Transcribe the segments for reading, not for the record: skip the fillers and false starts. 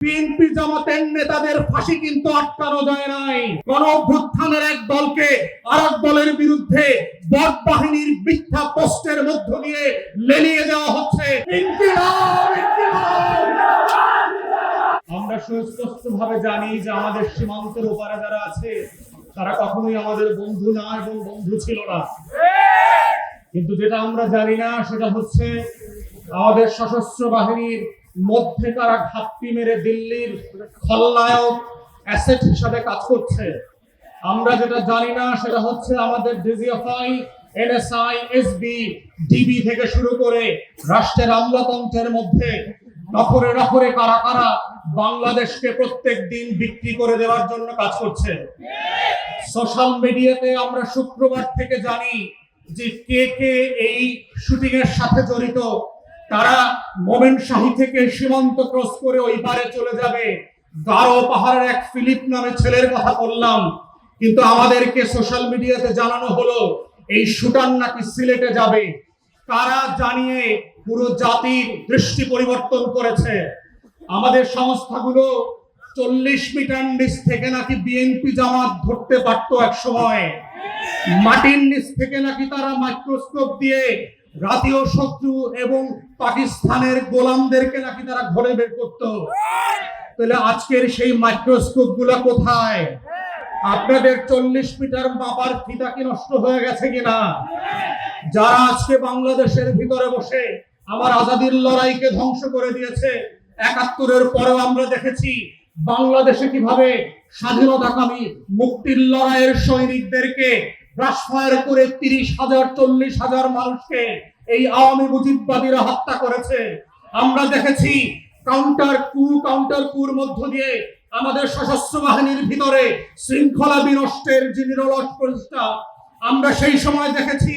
BNP জামাতের নেতাদের ফাঁসি কিন্তু আটকানো যায় নাই। গণ অভ্যুত্থানের এক দলকে আরেক দলের বিরুদ্ধে বট বাহিনীর মিথ্যা পোস্টের মধ্য দিয়ে লেলিয়ে দেওয়া হচ্ছে। ইনকিলাব, ইনকিলাব। আমরা সুস্পষ্টভাবে জানি যে আমাদের সীমান্তের ওপারে যারা আছে তারা কখনোই আমাদের বন্ধু না এবং বন্ধু ছিল না, কিন্তু যেটা আমরা জানি না সেটা হচ্ছে আমাদের সশস্ত্র বাহিনীর মধ্যে কারা ঘাপটি মেরে দিল্লির খলনায়ক অ্যাসেট হিসাবে কাজ করছে। আমরা যেটা জানি না সেটা হচ্ছে আমাদের ডিজিএফআই, এনএসআই, এসবি, ডিবি থেকে শুরু করে রাষ্ট্রের আমলাতন্ত্রের মধ্যে নখরে নখরে কারা কারা বাংলাদেশকে প্রত্যেক দিন বিক্রি করে দেওয়ার জন্য কাজ করছে। সোশ্যাল মিডিয়াতে আমরা শুক্রবার থেকে জানি যে কে কে এই শুটিং এর সাথে জড়িত। তারা মোমেনশাহী থেকে সীমান্ত ক্রস করে ওই পারে চলে যাবে। গারো পাহাড়ের এক ফিলিপ নামে ছেলের কথা বললাম, কিন্তু আমাদেরকে সোশ্যাল মিডিয়াতে জানানো হলো এই শুটার নাকি সিলেটে যাবে। কারা জানিয়ে পুরো জাতির দৃষ্টি পরিবর্তন করেছে। আমাদের সংস্থাগুলো 40 মিটার নিচ থেকে নাকি বিএনপি জামাত ধরতে পারতো এক সময়। মাটির নিচ থেকে নাকি তারা মাইক্রোস্কোপ দিয়ে জাতীয় শত্রু এবং পাকিস্তানের গোলামদেরকে নাকি তারা ঘরে বের করতো। তাহলে আজকের সেই মাইক্রোস্কোপ গুলা কোথায়? আপনাদের 40 মিটার মাপার ফিতা কি নষ্ট হয়ে গেছে কিনা? যারা আজকে বাংলাদেশের ভিতরে বসে আমার আজাদির লড়াইকে ধ্বংস করে দিয়েছে, ৭১-এর পরেও আমরা দেখেছি বাংলাদেশে কিভাবে স্বাধীনতাকামী মুক্তির লড়াইয়ের সৈনিকদেরকে ব্রাশফায়ার করে ৩০,০০০ ৪০,০০০ মানুষকে এই আওয়ামী মুজিববাদীরা হত্যা করেছে। আমরা দেখেছি কাউন্টার কুর মধ্য দিয়ে আমাদের সশস্ত্র বাহিনীর ভিতরে শৃঙ্খলা বিনষ্টের যে নিরলস প্রচেষ্টা। আমরা সেই সময় দেখেছি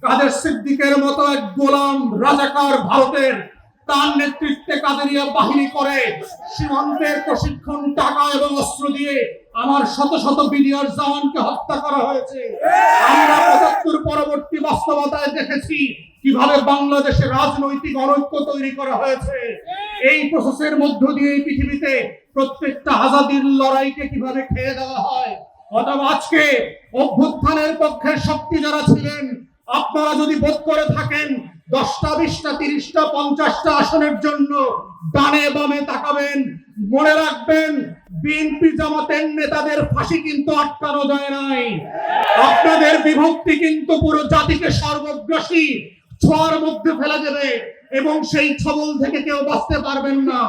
কাদের সিদ্দিকের মতো এক গোলাম রাজাকার ভারতের, তার নেতৃত্বে কাদেরিয়া বাহিনী করে সীমান্তের প্রশিক্ষণ, টাকা এবং অস্ত্র দিয়ে আমার শত শত বিডিআর জওয়ানকে হত্যা করা হয়েছে। আমরা ৭৫ পরবর্তী বাস্তবতায় দেখেছি কিভাবে বাংলাদেশে রাজনৈতিক অনৈক্য তৈরি করা হয়েছে। এই প্রসেসের মধ্য দিয়ে পৃথিবীতে প্রত্যেকটা আজাদির লড়াইকে কিভাবে খেয়ে দেওয়া হয়। অথবা আজকে অভ্যুত্থানের পক্ষের শক্তি যারা ছিলেন, আপনারা যদি বোধ করে থাকেন 10টা 20টা 30টা 50টা আসনের জন্য ডানে বামে তাকাবেন, মনে রাখবেন বিএনপি জামাতের নেতাদের ফাঁসি কিন্তু আটকানো যায় নাই। আপনাদের বিভক্তি কিন্তু পুরো জাতিকে সর্বগ্রাসী ছোঁয়ার মধ্যে ফেলে দেবে এবং সেই ছবল থেকে কেউ বাঁচতে পারবেন না।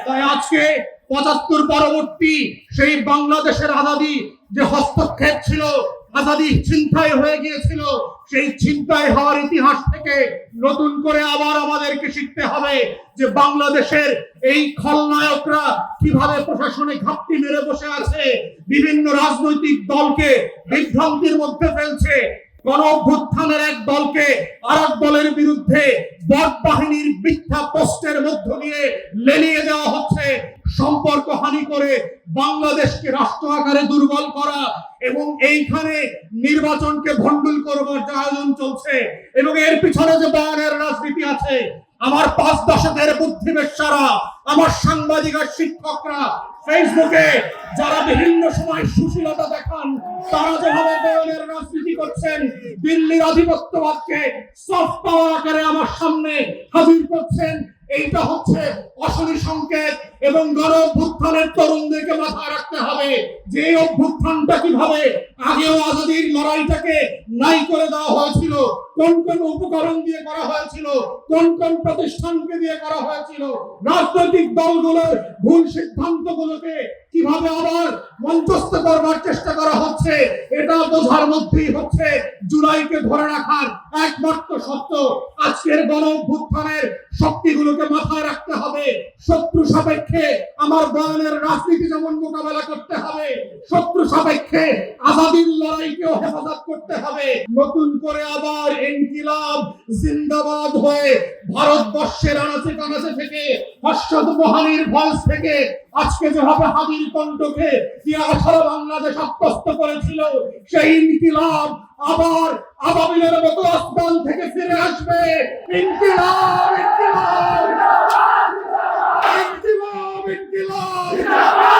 তাই আজকে ৭৫ পরবর্তী সেই বাংলাদেশের আজাদি যে হস্তক্ষেপ ছিল, আজাদি ছিনতাই হয়ে গিয়েছিল, সেই ছিনতাই হওয়ার ইতিহাস থেকে নতুন করে আবার আমাদেরকে শিখতে হবে যে বাংলাদেশের এই খলনায়করা কিভাবে প্রশাসনে ঘাপটি মেরে বসে আছে, বিভিন্ন রাজনৈতিক দলকে বিভ্রান্তির মধ্যে ফেলছে। গণ অভ্যুত্থানের এক দলকে আরেক দলের বিরুদ্ধে বট বাহিনীর মিথ্যা পোস্টের মধ্য দিয়ে লেলিয়ে দেওয়া হচ্ছে। সম্পর্ক হানি করে বাংলাদেশকে রাষ্ট্র আকারে দুর্বল করা এবং এইখানে নির্বাচনকে ভণ্ডুল করবার যে আয়োজন চলছে এবং এর পিছনে যে বয়ানের রাজনীতি আছে। আমার 5 দশকের বুদ্ধিবেশারা, আমার সাংবাদিক আর শিক্ষকরা ফেসবুকে যারা বিভিন্ন সময় সুশীলতা দেখান, তারা যেভাবে বয়ানের রাজনীতি করছেন, দিল্লির আধিপত্যবাদকে সফট পাওয়ার আকারে আমার সামনে হাজির করছেন, এইটা হচ্ছে অশনি সংকেত। এবং গণ অভ্যুত্থানের তরুণদেরকে মাথায় রাখতে হবে যে এই অভ্যুত্থানটা কিভাবে আগেও আজাদির লড়াইটাকে নাই করে দেওয়া হয়েছিল, কোন কোন উপকরণ দিয়ে করা হয়েছিল, কোন কোন প্রতিষ্ঠানকে দিয়ে করা হয়েছিল, রাজনৈতিক দলগুলোর ভুল সিদ্ধান্তগুলোকে কিভাবে আবার মঞ্চস্থ করবার চেষ্টা করা হচ্ছে। এটা বোঝার মধ্যেই হচ্ছে জুলাইকে ধরে রাখার একমাত্র সত্য। আজকের গণ অভ্যুত্থানের শক্তিগুলোকে মাথায় রাখতে হবে। শত্রু সাপেক্ষে আমার বয়ানের রাজনীতি যেমন মোকাবেলা করতে হবে, শত্রু সাপেক্ষে আজাদির লড়াইকেও হেফাজত করতে হবে। নতুন করে আবার ইনকিলাব জিন্দাবাদ হয়ে ভারতবর্ষের আনাচে কানাচে থেকে, হর্ষদ মোহানির ভয়েস থেকে আজকে যেভাবে হাদির কণ্ঠকে দিয়ে 18 বাংলাদেশ আত্মস্থ করেছিল, সেই ইনকিলাব আবার আবাবিলের মতো আসমান থেকে ফিরে আসবে। ইনকিলাব, ইনকিলাব, ইনকিলাব। ইনকিলাব